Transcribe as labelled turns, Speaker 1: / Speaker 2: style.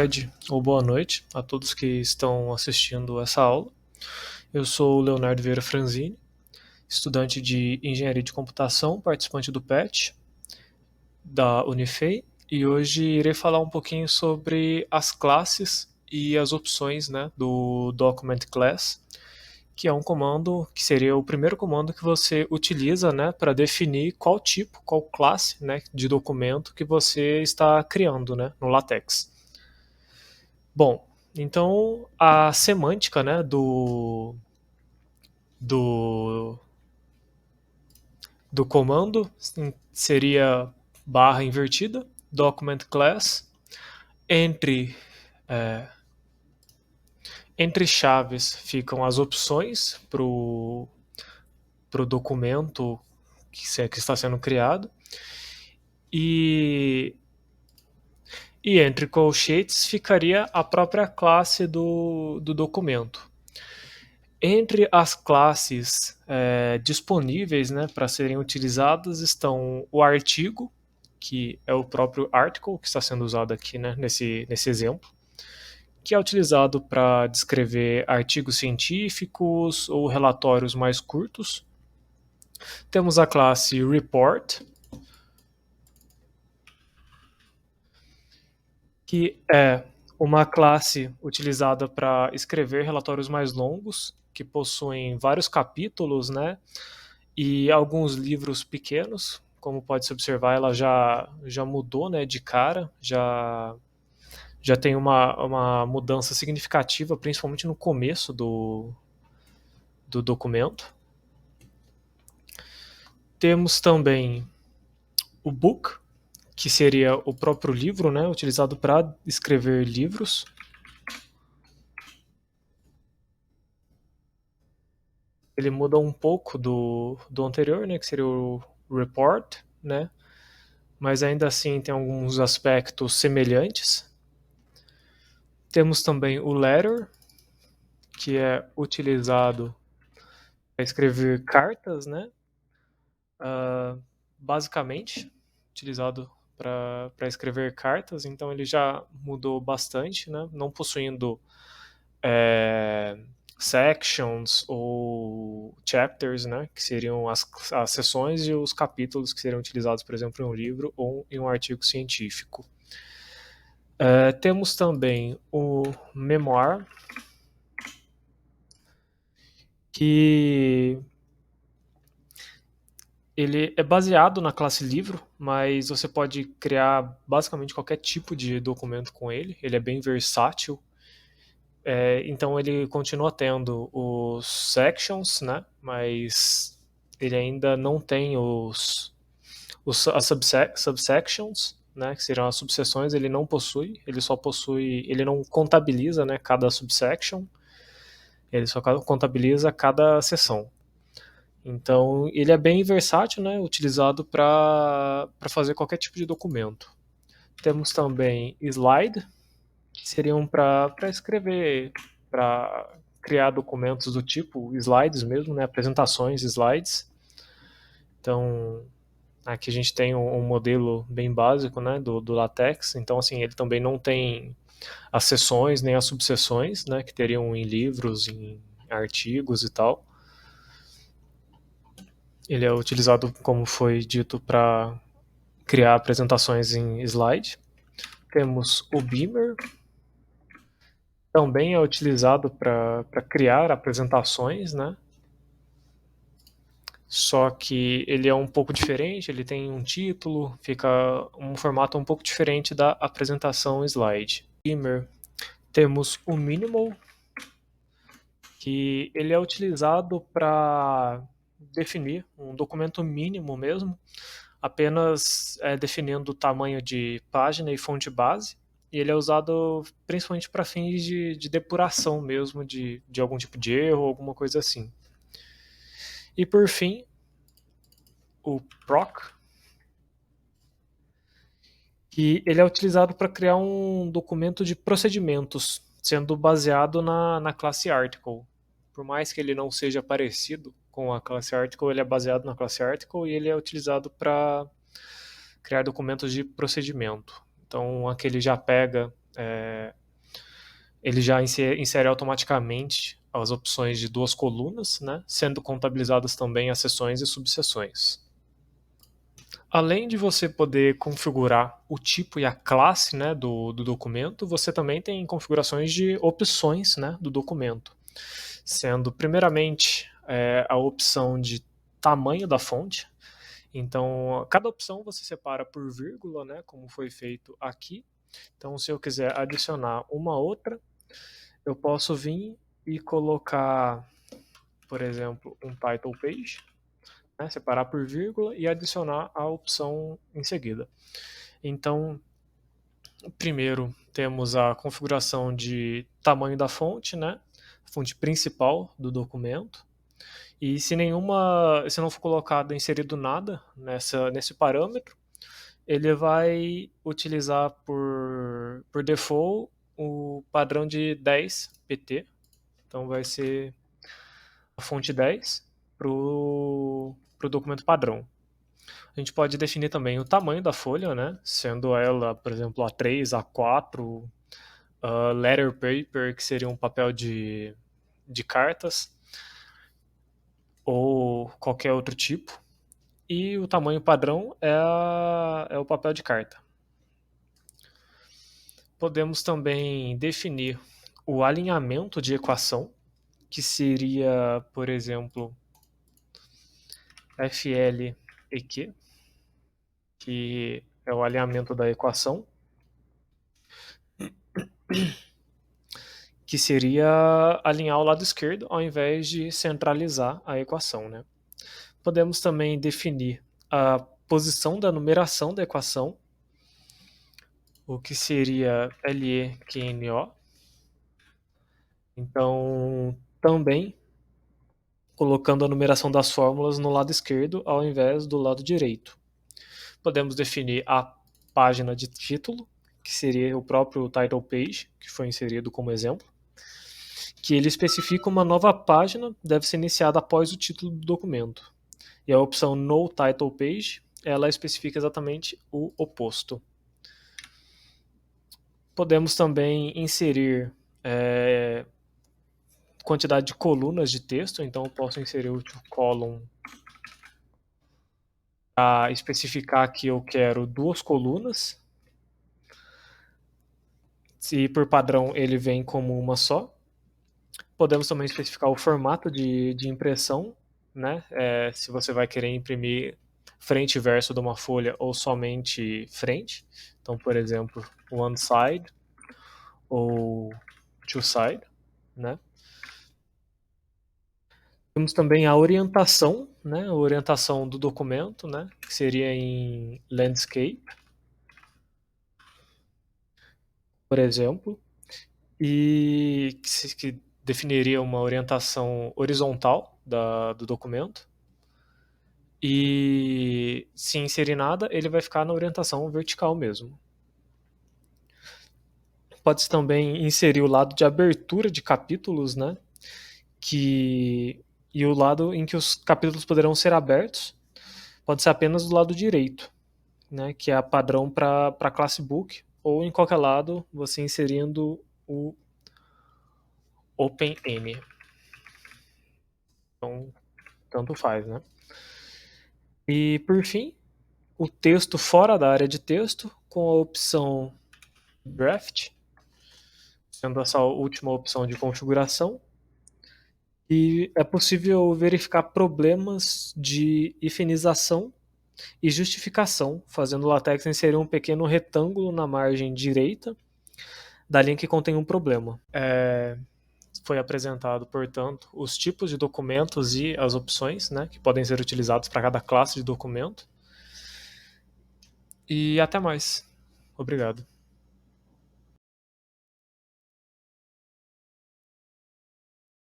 Speaker 1: Tarde ou boa noite a todos que estão assistindo essa aula. Eu sou o Leonardo Vieira Franzini, estudante de Engenharia de Computação, participante do PET da Unifei, e hoje irei falar um pouquinho sobre as classes e as opções, né, do Document Class, que é um comando que seria o primeiro comando que você utiliza, né, para definir qual tipo, qual classe, né, de documento que você está criando, né, no LaTeX. Bom, então a semântica, né, do, do comando seria barra invertida, document class, é, entre chaves ficam as opções para o documento que está sendo criado, e entre colchetes ficaria a própria classe do documento. Entre as classes disponíveis, né, para serem utilizadas estão o artigo, que é o próprio article que está sendo usado aqui, né, nesse exemplo, que é utilizado para descrever artigos científicos ou relatórios mais curtos. Temos a classe report, que é uma classe utilizada para escrever relatórios mais longos, que possuem vários capítulos, né, e alguns livros pequenos. Como pode se observar, ela já mudou, né, de cara, já tem uma mudança significativa, principalmente no começo do documento. Temos também o book, que seria o próprio livro, né, utilizado para escrever livros. Ele muda um pouco do anterior, né, que seria o report, né, mas ainda assim tem alguns aspectos semelhantes. Temos também o letter, que é utilizado para escrever cartas, né, basicamente utilizado para escrever cartas, então ele já mudou bastante, né, não possuindo sections ou chapters, né, que seriam as seções e os capítulos que seriam utilizados, por exemplo, em um livro ou em um artigo científico. Temos também o memoir, que ele é baseado na classe livro, mas você pode criar basicamente qualquer tipo de documento com ele. Ele é bem versátil. Então ele continua tendo os sections, né? Mas ele ainda não tem as subsections, né? Que seriam as subseções. Ele não possui. Ele só possui. Ele não contabiliza, né? Cada subsection. Ele só contabiliza cada seção. Então ele é bem versátil, né? Utilizado para fazer qualquer tipo de documento. Temos também slide, que seriam para escrever, para criar documentos do tipo slides mesmo, né? Apresentações, slides. Então, aqui a gente tem um modelo bem básico, né? Do LaTeX. Então, assim, ele também não tem as seções nem as subseções, né? Que teriam em livros, em artigos e tal. Ele é utilizado, como foi dito, para criar apresentações em slide. Temos o Beamer, também é utilizado para criar apresentações, né? Só que ele é um pouco diferente, ele tem um título, fica um formato um pouco diferente da apresentação slide. Beamer. Temos o Minimal, que ele é utilizado para definir um documento mínimo mesmo, apenas definindo o tamanho de página e fonte base, e ele é usado principalmente para fins de depuração mesmo, de algum tipo de erro, alguma coisa assim. E por fim, o proc, que ele é utilizado para criar um documento de procedimentos, sendo baseado na classe article. Por mais que ele não seja parecido com a classe article, ele é baseado na classe article e ele é utilizado para criar documentos de procedimento. Então, aqui ele já pega ele já insere automaticamente as opções de 2 colunas, né, sendo contabilizadas também as seções e subseções. Além de você poder configurar o tipo e a classe, né, do documento, você também tem configurações de opções, né, do documento, sendo primeiramente a opção de tamanho da fonte. Então, cada opção você separa por vírgula, né, como foi feito aqui. Então, se eu quiser adicionar uma outra, eu posso vir e colocar, por exemplo, um title page, né, separar por vírgula e adicionar a opção em seguida. Então, primeiro temos a configuração de tamanho da fonte, né, fonte principal do documento. E se não for colocado, inserido nada nesse parâmetro, ele vai utilizar por default o padrão de 10 pt. Então vai ser a fonte 10 para o documento padrão. A gente pode definir também o tamanho da folha, né? Sendo ela, por exemplo, A3, A4, letter paper, que seria um papel de cartas, ou qualquer outro tipo. E o tamanho padrão é o papel de carta. Podemos também definir o alinhamento de equação, que seria, por exemplo, FLEQ, que é o alinhamento da equação, que seria alinhar o lado esquerdo ao invés de centralizar a equação, né? Podemos também definir a posição da numeração da equação, o que seria LEQNO. Então, também colocando a numeração das fórmulas no lado esquerdo ao invés do lado direito. Podemos definir a página de título, que seria o próprio title page, que foi inserido como exemplo, que ele especifica uma nova página deve ser iniciada após o título do documento. E a opção No Title Page, ela especifica exatamente o oposto. Podemos também inserir quantidade de colunas de texto, então eu posso inserir o to column para especificar que eu quero 2 colunas. Se por padrão ele vem como uma só. Podemos também especificar o formato de impressão, né? Se você vai querer imprimir frente e verso de uma folha ou somente frente. Então, por exemplo, one side ou two side, né? Temos também a orientação, né? A orientação do documento, né? Que seria em landscape, por exemplo, e que definiria uma orientação horizontal do documento. E se inserir nada, ele vai ficar na orientação vertical mesmo. Pode-se também inserir o lado de abertura de capítulos, né? E o lado em que os capítulos poderão ser abertos pode ser apenas do lado direito, né? Que é padrão para a classe book, ou em qualquer lado você inserindo o OpenN. Então, tanto faz, né? E por fim, o texto fora da área de texto, com a opção Draft, sendo essa última opção de configuração. E é possível verificar problemas de hifenização e justificação, fazendo o LaTeX inserir um pequeno retângulo na margem direita da linha que contém um problema. Foi apresentado, portanto, os tipos de documentos e as opções, né, que podem ser utilizados para cada classe de documento. E até mais. Obrigado.